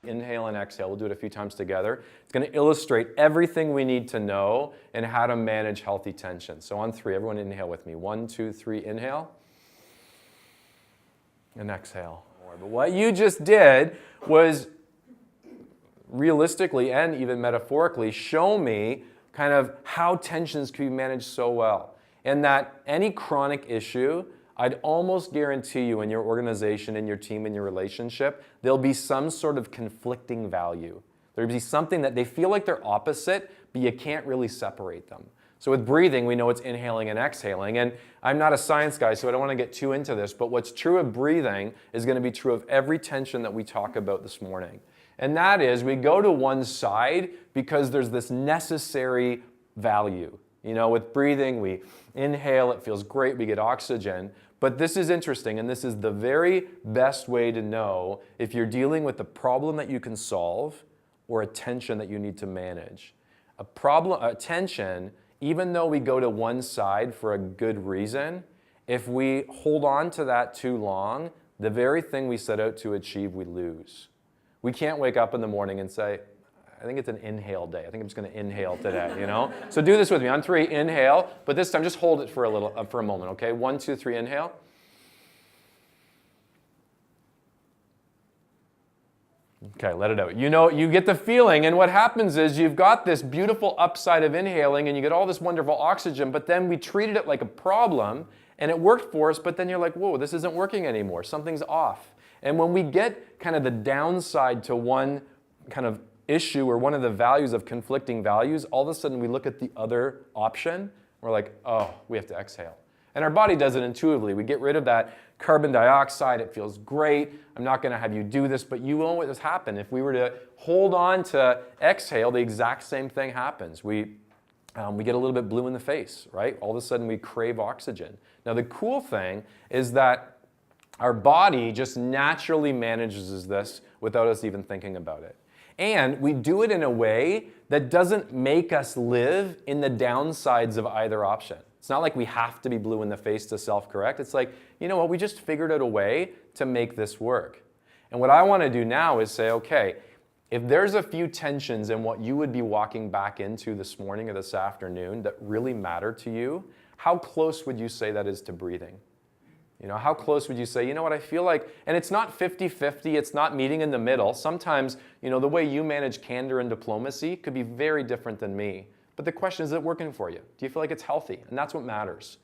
Inhale and exhale. We'll do it a few times together. It's going to illustrate everything we need to know and how to manage healthy tension. So on 3, everyone inhale with me. 1, 2, 3, inhale. And exhale. But what you just did was realistically and even metaphorically show me kind of how tensions can be managed so well. And that any chronic issue, I'd almost guarantee you in your organization, in your team, in your relationship, there'll be some sort of conflicting value. There'll be something that they feel like they're opposite, but you can't really separate them. So with breathing, we know it's inhaling and exhaling. And I'm not a science guy, so I don't want to get too into this, but what's true of breathing is going to be true of every tension that we talk about this morning. And that is, we go to one side because there's this necessary value. You know, with breathing, we inhale, it feels great, we get oxygen. But this is interesting, and this is the very best way to know if you're dealing with a problem that you can solve or a tension that you need to manage. A tension, even though we go to one side for a good reason, if we hold on to that too long, the very thing we set out to achieve, we lose. We can't wake up in the morning and say, I think it's an inhale day. I think I'm just going to inhale today, you know? So do this with me. On 3, inhale, but this time just hold it for a moment, okay? 1, 2, 3, inhale. Okay, let it out. You know, you get the feeling, and what happens is you've got this beautiful upside of inhaling, and you get all this wonderful oxygen, but then we treated it like a problem, and it worked for us, but then you're like, whoa, this isn't working anymore. Something's off. And when we get kind of the downside to one kind of issue or one of the values of conflicting values, all of a sudden we look at the other option, we're like, oh, we have to exhale. And our body does it intuitively. We get rid of that carbon dioxide, it feels great, I'm not going to have you do this, but you know what has happened. If we were to hold on to exhale, the exact same thing happens. We get a little bit blue in the face, right? All of a sudden we crave oxygen. Now the cool thing is that our body just naturally manages this without us even thinking about it. And we do it in a way that doesn't make us live in the downsides of either option. It's not like we have to be blue in the face to self-correct. It's like, you know what, we just figured out a way to make this work. And what I want to do now is say, okay, if there's a few tensions in what you would be walking back into this morning or this afternoon that really matter to you, how close would you say that is to breathing? You know, how close would you say, you know what, I feel like, and it's not 50-50, it's not meeting in the middle. Sometimes, you know, the way you manage candor and diplomacy could be very different than me. But the question is it working for you? Do you feel like it's healthy? And that's what matters.